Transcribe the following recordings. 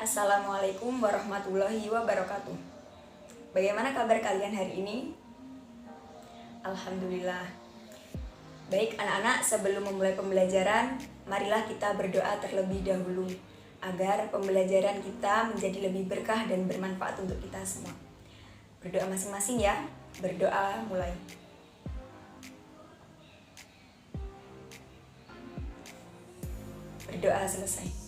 Assalamualaikum warahmatullahi wabarakatuh. Bagaimana kabar kalian hari ini? Alhamdulillah. Baik anak-anak, sebelum memulai pembelajaran, marilah kita berdoa terlebih dahulu agar pembelajaran kita menjadi lebih berkah dan bermanfaat untuk kita semua. Berdoa masing-masing ya. Berdoa mulai. Berdoa selesai.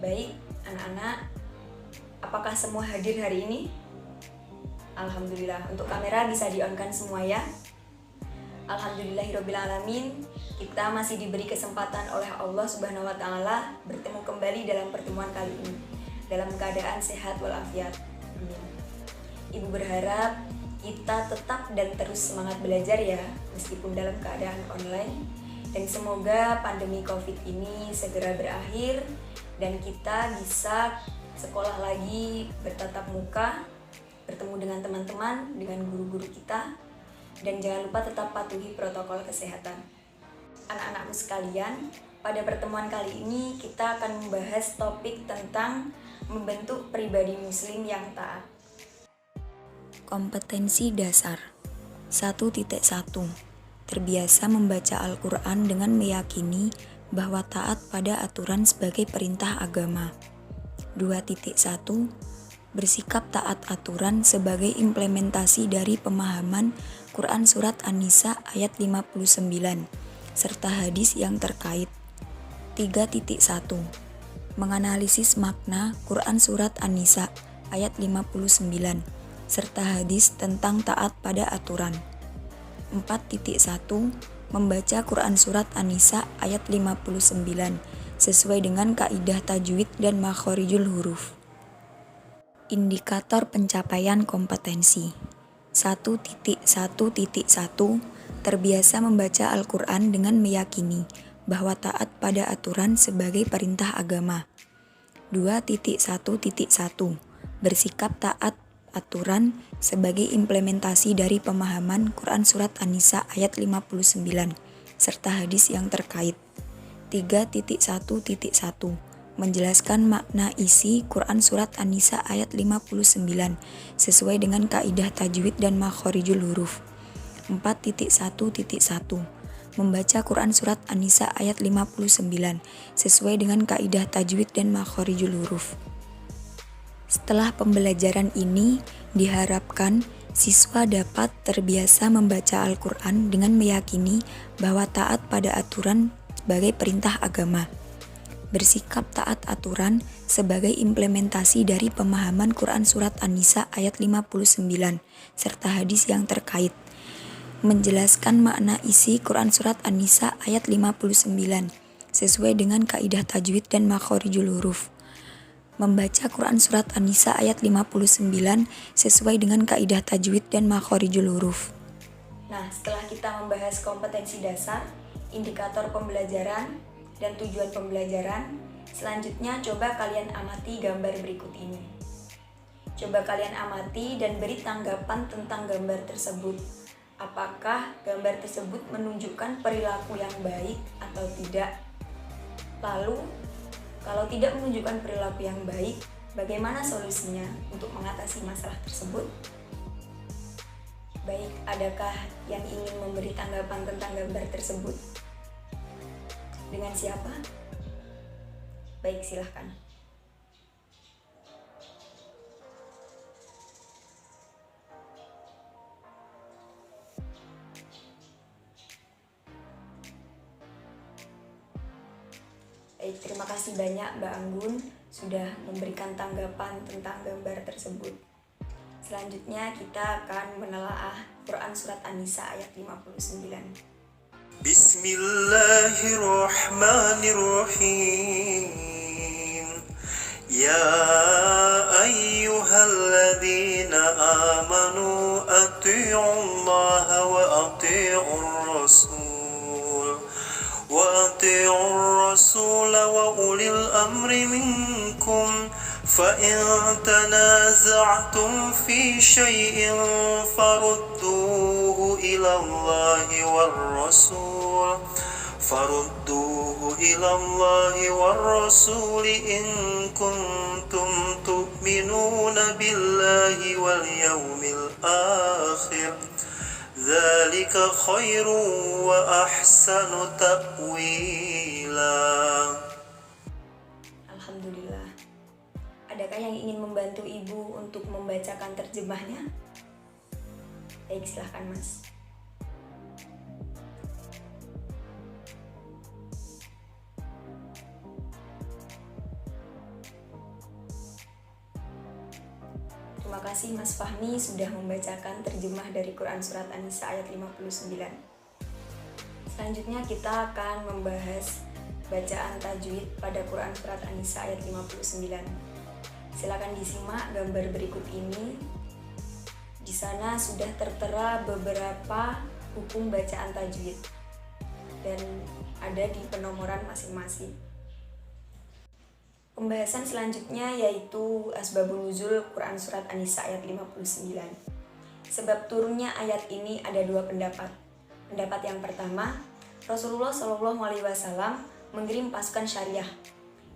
Baik, anak-anak, apakah semua hadir hari ini? Alhamdulillah. Untuk kamera bisa di-on-kan semua ya. Alhamdulillahirrabbilalamin. Kita masih diberi kesempatan oleh Allah Subhanahu wa Ta'ala bertemu kembali dalam pertemuan kali ini dalam keadaan sehat walafiat. Amin. Ibu berharap kita tetap dan terus semangat belajar ya, meskipun dalam keadaan online. Dan semoga pandemi COVID ini segera berakhir dan kita bisa sekolah lagi bertatap muka, bertemu dengan teman-teman, dengan guru-guru kita, dan jangan lupa tetap patuhi protokol kesehatan. Anak-anakku sekalian, pada pertemuan kali ini kita akan membahas topik tentang membentuk pribadi muslim yang taat. Kompetensi dasar 1.1. Terbiasa membaca Al-Quran dengan meyakini bahwa taat pada aturan sebagai perintah agama. 2.1. Bersikap taat aturan sebagai implementasi dari pemahaman Quran Surat An-Nisa ayat 59, serta hadis yang terkait. 3.1. Menganalisis makna Quran Surat An-Nisa ayat 59, serta hadis tentang taat pada aturan. 4.1. Membaca Quran Surat An-Nisa ayat 59 sesuai dengan kaidah tajwid dan makhorijul huruf. Indikator pencapaian kompetensi 1.1.1. Terbiasa membaca Al-Quran dengan meyakini bahwa taat pada aturan sebagai perintah agama. 2.1.1. Bersikap taat aturan sebagai implementasi dari pemahaman Quran Surat An-Nisa ayat 59 serta hadis yang terkait. 3.1.1. Menjelaskan makna isi Quran Surat An-Nisa ayat 59 sesuai dengan kaidah tajwid dan makhorijul huruf. 4.1.1. Membaca Quran Surat An-Nisa ayat 59 sesuai dengan kaidah tajwid dan makhorijul huruf. Setelah pembelajaran ini, diharapkan siswa dapat terbiasa membaca Al-Quran dengan meyakini bahwa taat pada aturan sebagai perintah agama. Bersikap taat aturan sebagai implementasi dari pemahaman Quran Surat An-Nisa ayat 59 serta hadis yang terkait. Menjelaskan makna isi Quran Surat An-Nisa ayat 59 sesuai dengan kaidah tajwid dan makhorijul huruf. Membaca Quran Surat An-Nisa ayat 59 sesuai dengan kaidah tajwid dan makhorijul huruf. Nah, setelah kita membahas kompetensi dasar, indikator pembelajaran, dan tujuan pembelajaran, selanjutnya coba kalian amati gambar berikut ini. Coba kalian amati dan beri tanggapan tentang gambar tersebut. Apakah gambar tersebut menunjukkan perilaku yang baik atau tidak? Lalu, kalau tidak menunjukkan perilaku yang baik, bagaimana solusinya untuk mengatasi masalah tersebut? Baik, adakah yang ingin memberi tanggapan tentang gambar tersebut? Dengan siapa? Baik, silahkan. Baik, terima kasih banyak Mbak Anggun sudah memberikan tanggapan tentang gambar tersebut. Selanjutnya kita akan menelaah Quran Surat An-Nisa ayat 59. Bismillahirrahmanirrahim. Ya ayyuhalladzina amanu ati'ullaha wa ati'ur rasul وأطيعوا الرسول وأولي الأمر منكم فإن تنازعتم في شيء فردوه إلى الله والرسول فردوه إلى الله والرسول إن كنتم تؤمنون بالله واليوم الآخر ذلك خير وأحسن تأويلا. Alhamdulillah. Adakah yang ingin membantu Ibu untuk membacakan terjemahnya? Baik, silahkan Mas. Terima kasih Mas Fahmi sudah membacakan terjemah dari Quran Surat An-Nisa ayat 59. Selanjutnya kita akan membahas bacaan tajwid pada Quran Surat An-Nisa ayat 59. Silakan disimak gambar berikut ini. Di sana sudah tertera beberapa hukum bacaan tajwid dan ada di penomoran masing-masing. Pembahasan selanjutnya yaitu asbabun nuzul Quran Surat An-Nisa ayat 59. Sebab turunnya ayat ini ada dua pendapat. Pendapat yang pertama, Rasulullah SAW mengirim pasukan syariah,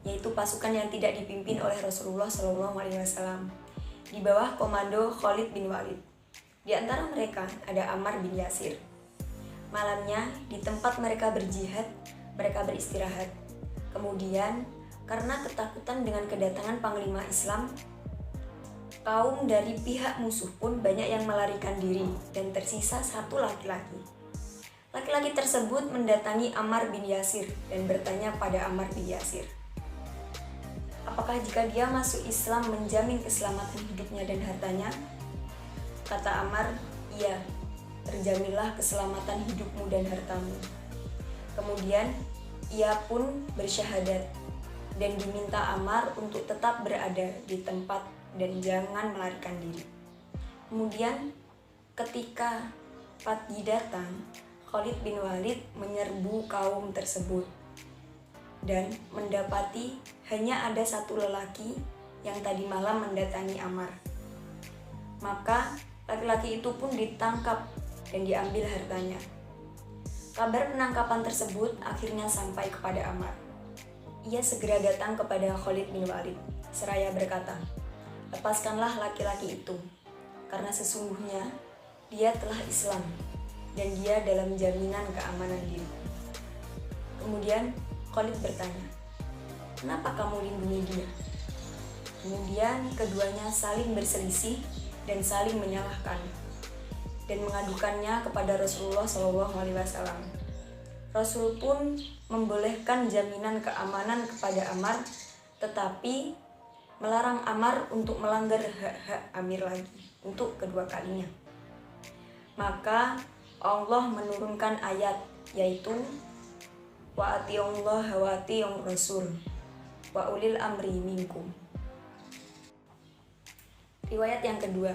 yaitu pasukan yang tidak dipimpin oleh Rasulullah SAW, di bawah komando Khalid bin Walid. Di antara mereka ada Ammar bin Yasir. Malamnya di tempat mereka berjihad, mereka beristirahat. Kemudian karena ketakutan dengan kedatangan panglima Islam, kaum dari pihak musuh pun banyak yang melarikan diri dan tersisa satu laki-laki. Laki-laki tersebut mendatangi Ammar bin Yasir dan bertanya pada Ammar bin Yasir, apakah jika dia masuk Islam menjamin keselamatan hidupnya dan hartanya? Kata Ammar, iya, terjaminlah keselamatan hidupmu dan hartamu. Kemudian ia pun bersyahadat dan diminta Ammar untuk tetap berada di tempat dan jangan melarikan diri. Kemudian ketika pagi datang, Khalid bin Walid menyerbu kaum tersebut dan mendapati hanya ada satu lelaki yang tadi malam mendatangi Ammar. Maka laki-laki itu pun ditangkap dan diambil hartanya. Kabar penangkapan tersebut akhirnya sampai kepada Ammar. Ia segera datang kepada Khalid bin Walid seraya berkata, lepaskanlah laki-laki itu, karena sesungguhnya dia telah Islam dan dia dalam jaminan keamanan diri. Kemudian Khalid bertanya, kenapa kamu lindungi dia? Kemudian keduanya saling berselisih dan saling menyalahkan dan mengadukannya kepada Rasulullah SAW. Rasul pun membolehkan jaminan keamanan kepada Ammar, tetapi melarang Ammar untuk melanggar hak-hak Amir lagi untuk kedua kalinya. Maka Allah menurunkan ayat yaitu wa atiullaha wa atiur rasul wa ulil amri minkum. Riwayat yang kedua,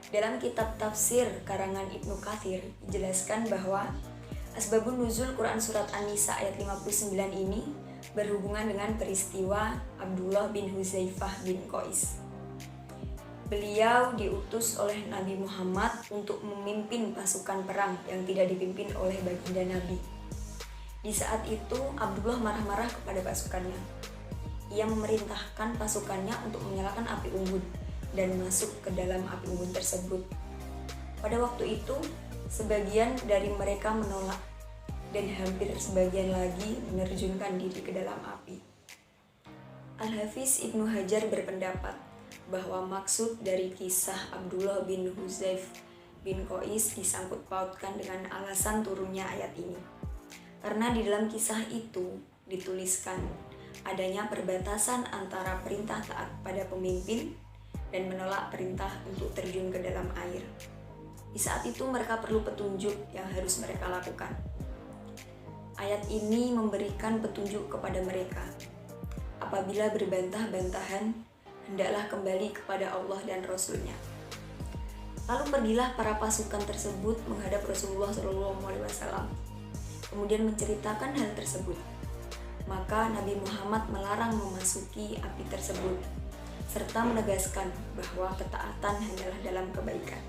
dalam kitab tafsir karangan Ibnu Katsir dijelaskan bahwa asbabun nuzul Quran Surat An-Nisa ayat 59 ini berhubungan dengan peristiwa Abdullah bin Huzaifah bin Qais. Beliau diutus oleh Nabi Muhammad untuk memimpin pasukan perang yang tidak dipimpin oleh baginda Nabi. Di saat itu Abdullah marah-marah kepada pasukannya. Ia memerintahkan pasukannya untuk menyalakan api unggun dan masuk ke dalam api unggun tersebut. Pada waktu itu sebagian dari mereka menolak dan hampir sebagian lagi menerjunkan diri ke dalam api. Al-Hafiz Ibnu Hajar berpendapat bahwa maksud dari kisah Abdullah bin Huzaif bin Qais disangkut pautkan dengan alasan turunnya ayat ini. Karena di dalam kisah itu dituliskan adanya perbatasan antara perintah taat pada pemimpin dan menolak perintah untuk terjun ke dalam air. Di saat itu mereka perlu petunjuk yang harus mereka lakukan. Ayat ini memberikan petunjuk kepada mereka. Apabila berbantah-bantahan, hendaklah kembali kepada Allah dan Rasul-Nya. Lalu pergilah para pasukan tersebut menghadap Rasulullah SAW, kemudian menceritakan hal tersebut. Maka Nabi Muhammad melarang memasuki api tersebut, serta menegaskan bahwa ketaatan hanyalah dalam kebaikan.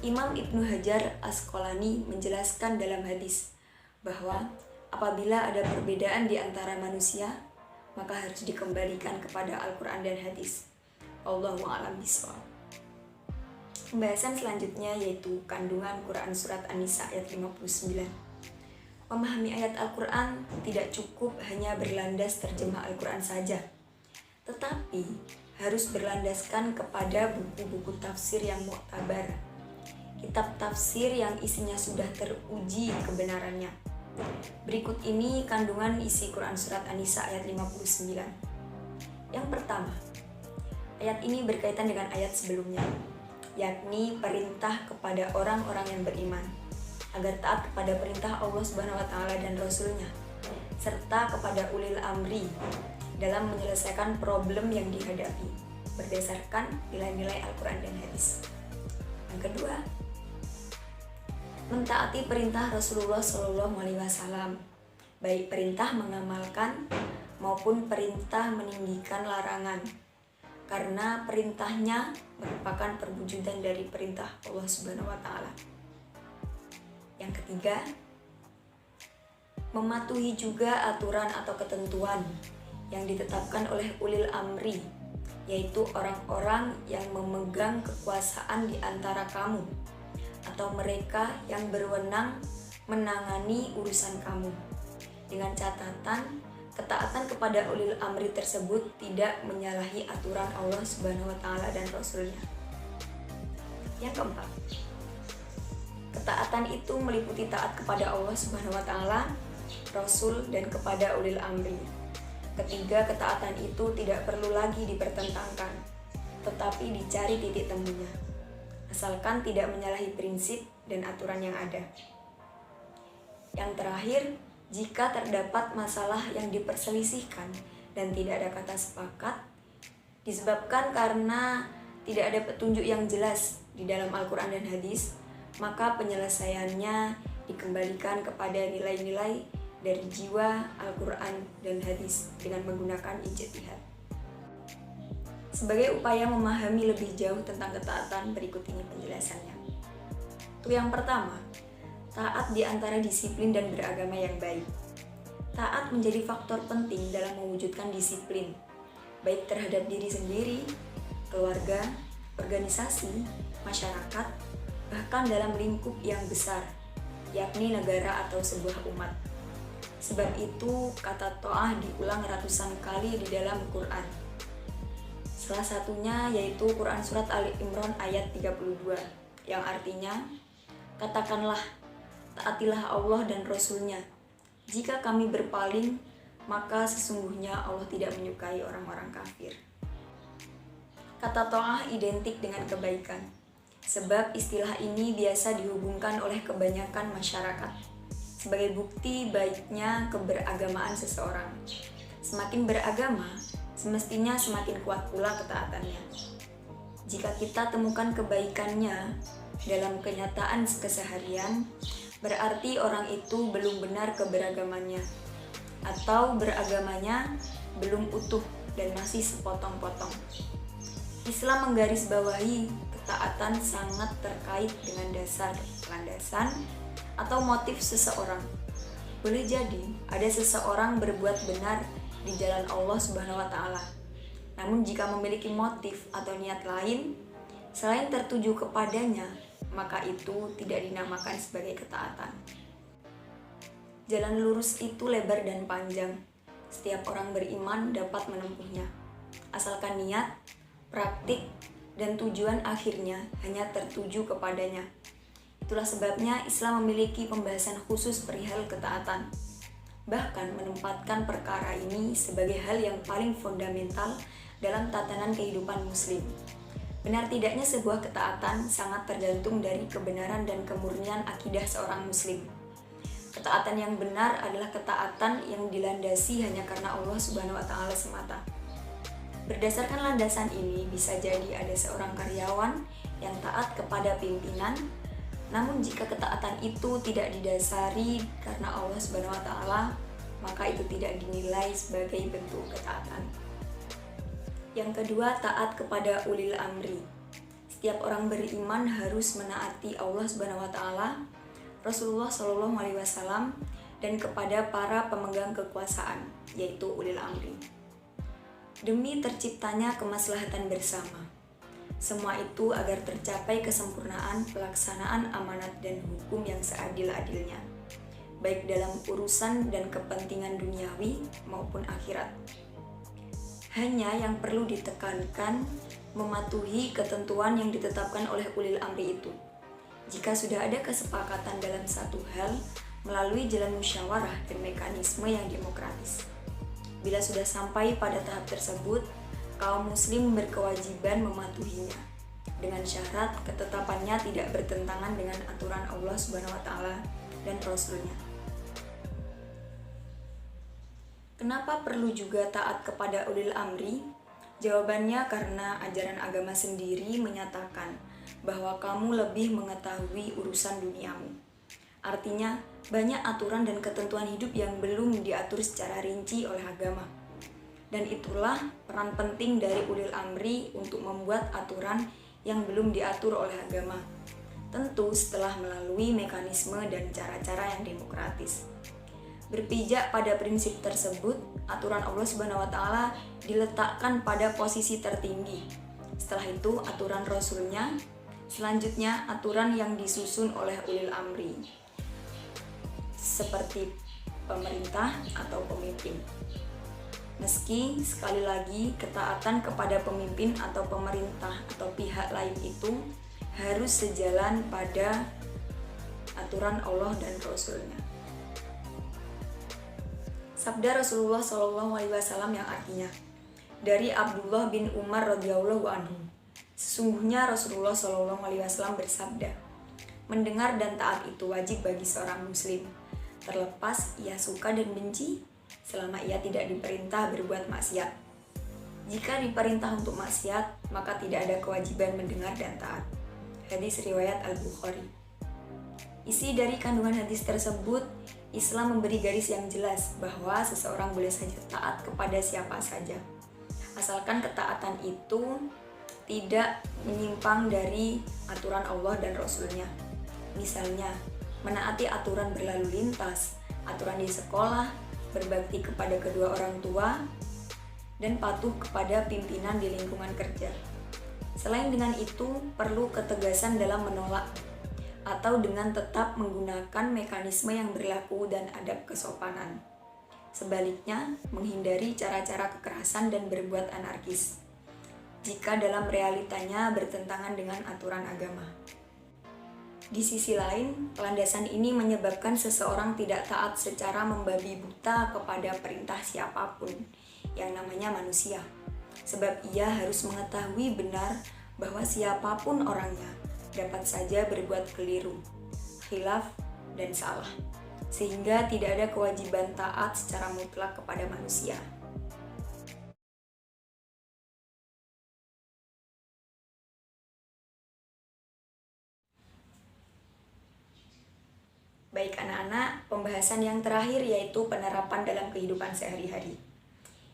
Imam Ibnu Hajar Asqalani menjelaskan dalam hadis bahwa Apabila ada perbedaan di antara manusia, maka harus dikembalikan kepada Al-Quran dan hadis. Wallahu a'lam bishawab. Pembahasan selanjutnya yaitu kandungan Quran Surat An-Nisa ayat 59. Memahami ayat Al-Quran tidak cukup hanya berlandas terjemah Al-Quran saja, tetapi harus berlandaskan kepada buku-buku tafsir yang muktabar, kitab tafsir yang isinya sudah teruji kebenarannya. Berikut ini kandungan isi Quran Surat An-Nisa ayat 59. Yang pertama, ayat ini berkaitan dengan ayat sebelumnya, yakni perintah kepada orang-orang yang beriman agar taat kepada perintah Allah Subhanahu wa taala dan Rasul-Nya, serta kepada ulil amri dalam menyelesaikan problem yang dihadapi berdasarkan nilai-nilai Al-Quran dan hadis. Yang kedua, mentaati perintah Rasulullah SAW, baik perintah mengamalkan maupun perintah meninggikan larangan, karena perintahnya merupakan perwujudan dari perintah Allah Subhanahu wa taala. Yang ketiga, mematuhi juga aturan atau ketentuan yang ditetapkan oleh ulil amri, yaitu orang-orang yang memegang kekuasaan di antara kamu atau mereka yang berwenang menangani urusan kamu, dengan catatan ketaatan kepada ulil amri tersebut tidak menyalahi aturan Allah Subhanahu wa taala dan Rasul-Nya. Yang keempat, ketaatan itu meliputi taat kepada Allah Subhanahu wa taala, Rasul, dan kepada ulil amri. Ketiga, ketaatan itu tidak perlu lagi dipertentangkan, tetapi dicari titik temunya, asalkan tidak menyalahi prinsip dan aturan yang ada. Yang terakhir, jika terdapat masalah yang diperselisihkan dan tidak ada kata sepakat, disebabkan karena tidak ada petunjuk yang jelas di dalam Al-Quran dan hadis, maka penyelesaiannya dikembalikan kepada nilai-nilai dari jiwa Al-Quran dan hadis dengan menggunakan ijtihad. Sebagai upaya memahami lebih jauh tentang ketaatan, berikut ini penjelasannya. Untuk yang pertama, taat di antara disiplin dan beragama yang baik. Taat menjadi faktor penting dalam mewujudkan disiplin, baik terhadap diri sendiri, keluarga, organisasi, masyarakat, bahkan dalam lingkup yang besar, yakni negara atau sebuah umat. Sebab itu kata ta'ah diulang ratusan kali di dalam Quran. Salah satunya yaitu Quran Surat Ali Imran ayat 32, yang artinya, katakanlah, taatilah Allah dan Rasul-Nya. Jika kami berpaling, maka sesungguhnya Allah tidak menyukai orang-orang kafir. Kata ta'ah identik dengan kebaikan, sebab istilah ini biasa dihubungkan oleh kebanyakan masyarakat sebagai bukti baiknya keberagamaan seseorang. Semakin beragama, semestinya semakin kuat pula ketaatannya. Jika kita temukan kebaikannya dalam kenyataan keseharian, berarti orang itu belum benar keberagamannya, atau beragamanya belum utuh dan masih sepotong-potong. Islam menggarisbawahi ketaatan sangat terkait dengan dasar, landasan, atau motif seseorang. Boleh jadi ada seseorang berbuat benar di jalan Allah Subhanahu wa taala. Namun jika memiliki motif atau niat lain selain tertuju kepadanya, maka itu tidak dinamakan sebagai ketaatan. Jalan lurus itu lebar dan panjang. Setiap orang beriman dapat menempuhnya, asalkan niat, praktik, dan tujuan akhirnya hanya tertuju kepadanya. Itulah sebabnya Islam memiliki pembahasan khusus perihal ketaatan, bahkan menempatkan perkara ini sebagai hal yang paling fundamental dalam tatanan kehidupan muslim. Benar tidaknya sebuah ketaatan sangat tergantung dari kebenaran dan kemurnian akidah seorang muslim. Ketaatan yang benar adalah ketaatan yang dilandasi hanya karena Allah Subhanahu wa taala semata. Berdasarkan landasan ini, bisa jadi ada seorang karyawan yang taat kepada pimpinan. Namun jika ketaatan itu tidak didasari karena Allah Subhanahu wa taala, maka itu tidak dinilai sebagai bentuk ketaatan. Yang kedua, taat kepada ulil amri. Setiap orang beriman harus menaati Allah Subhanahu wa taala, Rasulullah SAW, dan kepada para pemegang kekuasaan, yaitu ulil amri. Demi terciptanya kemaslahatan bersama. Semua itu agar tercapai kesempurnaan pelaksanaan amanat dan hukum yang seadil-adilnya, baik dalam urusan dan kepentingan duniawi maupun akhirat. Hanya yang perlu ditekankan mematuhi ketentuan yang ditetapkan oleh ulil amri itu. Jika sudah ada kesepakatan dalam satu hal melalui jalan musyawarah dan mekanisme yang demokratis. Bila sudah sampai pada tahap tersebut, kaum muslim berkewajiban mematuhinya dengan syarat ketetapannya tidak bertentangan dengan aturan Allah SWT dan Rasul-Nya. Kenapa perlu juga taat kepada ulil amri? Jawabannya karena ajaran agama sendiri menyatakan bahwa kamu lebih mengetahui urusan duniamu. Artinya, banyak aturan dan ketentuan hidup yang belum diatur secara rinci oleh agama. Dan itulah peran penting dari ulil amri untuk membuat aturan yang belum diatur oleh agama. Tentu setelah melalui mekanisme dan cara-cara yang demokratis. Berpijak pada prinsip tersebut, aturan Allah SWT diletakkan pada posisi tertinggi. Setelah itu, aturan Rasul-Nya, selanjutnya aturan yang disusun oleh ulil amri, seperti pemerintah atau pemimpin. Meski sekali lagi ketaatan kepada pemimpin atau pemerintah atau pihak lain itu harus sejalan pada aturan Allah dan Rasul-Nya. Sabda Rasulullah SAW yang artinya, dari Abdullah bin Umar radhiyallahu anhu, sesungguhnya Rasulullah SAW bersabda, mendengar dan taat itu wajib bagi seorang muslim, terlepas ia suka dan benci, selama ia tidak diperintah berbuat maksiat. Jika diperintah untuk maksiat, maka tidak ada kewajiban mendengar dan taat. Hadis riwayat Al-Bukhari. Isi dari kandungan hadis tersebut, Islam memberi garis yang jelas bahwa seseorang boleh saja taat kepada siapa saja, asalkan ketaatan itu tidak menyimpang dari aturan Allah dan Rasul-Nya. Misalnya, menaati aturan berlalu lintas, aturan di sekolah, berbakti kepada kedua orang tua, dan patuh kepada pimpinan di lingkungan kerja. Selain dengan itu, perlu ketegasan dalam menolak atau dengan tetap menggunakan mekanisme yang berlaku dan adab kesopanan. Sebaliknya, menghindari cara-cara kekerasan dan berbuat anarkis jika dalam realitanya bertentangan dengan aturan agama. Di sisi lain, landasan ini menyebabkan seseorang tidak taat secara membabi buta kepada perintah siapapun yang namanya manusia, sebab ia harus mengetahui benar bahwa siapapun orangnya dapat saja berbuat keliru, khilaf, dan salah, sehingga tidak ada kewajiban taat secara mutlak kepada manusia. Baik anak-anak, pembahasan yang terakhir yaitu penerapan dalam kehidupan sehari-hari.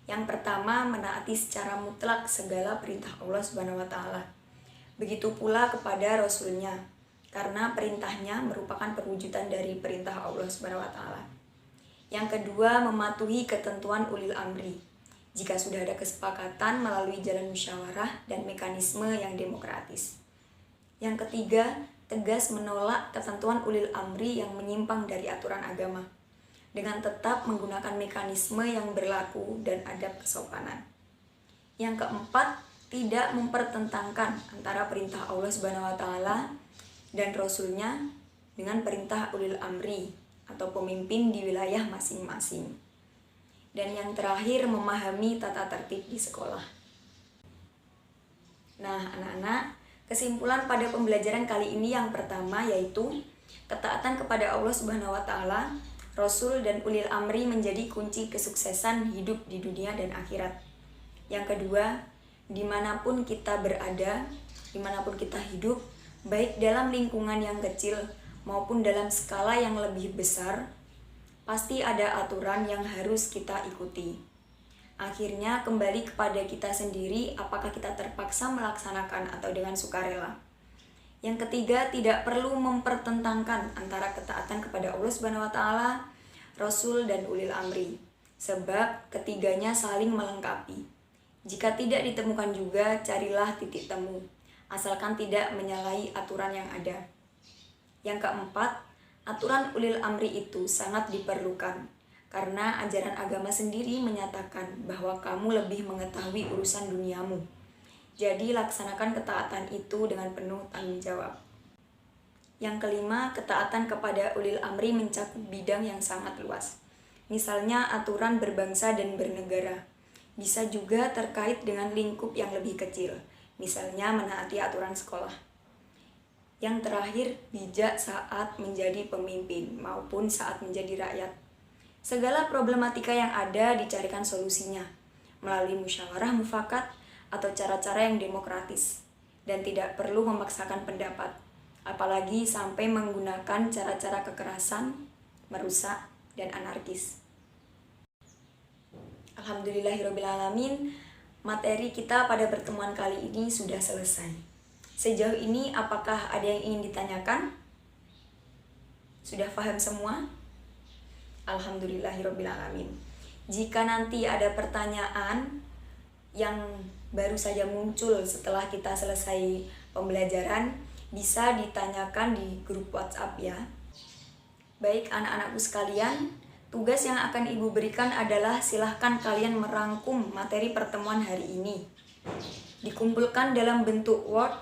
Yang pertama, menaati secara mutlak segala perintah Allah SWT. Begitu pula kepada Rasul-Nya, karena perintahnya merupakan perwujudan dari perintah Allah SWT. Yang kedua, mematuhi ketentuan ulil amri, jika sudah ada kesepakatan melalui jalan musyawarah dan mekanisme yang demokratis. Yang ketiga, tegas menolak ketentuan ulil amri yang menyimpang dari aturan agama, dengan tetap menggunakan mekanisme yang berlaku dan adab kesopanan. Yang keempat, tidak mempertentangkan antara perintah Allah SWT dan Rasul-Nya dengan perintah ulil amri atau pemimpin di wilayah masing-masing. Dan yang terakhir, memahami tata tertib di sekolah. Nah, anak-anak, kesimpulan pada pembelajaran kali ini yang pertama yaitu ketaatan kepada Allah SWT, Rasul dan ulil amri menjadi kunci kesuksesan hidup di dunia dan akhirat. Yang kedua, dimanapun kita berada, dimanapun kita hidup, baik dalam lingkungan yang kecil maupun dalam skala yang lebih besar, pasti ada aturan yang harus kita ikuti. Akhirnya kembali kepada kita sendiri apakah kita terpaksa melaksanakan atau dengan sukarela. Yang ketiga, tidak perlu mempertentangkan antara ketaatan kepada Allah SWT, Rasul, dan ulil amri, sebab ketiganya saling melengkapi. Jika tidak ditemukan juga, carilah titik temu, asalkan tidak menyalahi aturan yang ada. Yang keempat, aturan ulil amri itu sangat diperlukan, karena ajaran agama sendiri menyatakan bahwa kamu lebih mengetahui urusan duniamu. Jadi laksanakan ketaatan itu dengan penuh tanggung jawab. Yang kelima, ketaatan kepada ulil amri mencakup bidang yang sangat luas. Misalnya aturan berbangsa dan bernegara. Bisa juga terkait dengan lingkup yang lebih kecil. Misalnya menaati aturan sekolah. Yang terakhir, bijak saat menjadi pemimpin maupun saat menjadi rakyat. Segala problematika yang ada dicarikan solusinya melalui musyawarah mufakat atau cara-cara yang demokratis dan tidak perlu memaksakan pendapat, apalagi sampai menggunakan cara-cara kekerasan, merusak, dan anarkis. Alhamdulillahirrabbilalamin, materi kita pada pertemuan kali ini sudah selesai. Sejauh ini apakah ada yang ingin ditanyakan? Sudah paham semua? Alhamdulillahirrabbilalamin. Jika nanti ada pertanyaan yang baru saja muncul setelah kita selesai pembelajaran, bisa ditanyakan di grup WhatsApp ya. Baik anak-anakku sekalian, tugas yang akan Ibu berikan adalah silahkan kalian merangkum materi pertemuan hari ini. Dikumpulkan dalam bentuk Word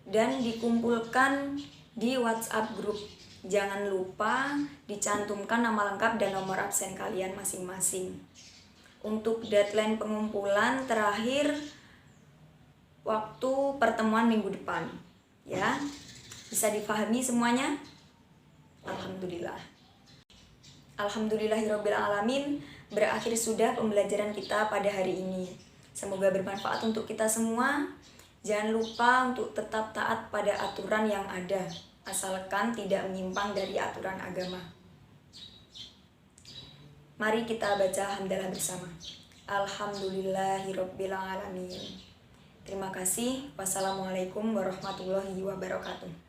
dan dikumpulkan di WhatsApp grup. Jangan lupa dicantumkan nama lengkap dan nomor absen kalian masing-masing. Untuk deadline pengumpulan terakhir waktu pertemuan minggu depan. Ya, bisa dipahami semuanya? Alhamdulillah. Alhamdulillahirrabbilalamin, berakhir sudah pembelajaran kita pada hari ini. Semoga bermanfaat untuk kita semua. Jangan lupa untuk tetap taat pada aturan yang ada, asalkan tidak menyimpang dari aturan agama. Mari kita baca hamdalah bersama. Alhamdulillahirrabbilalamin. Terima kasih. Wassalamualaikum warahmatullahi wabarakatuh.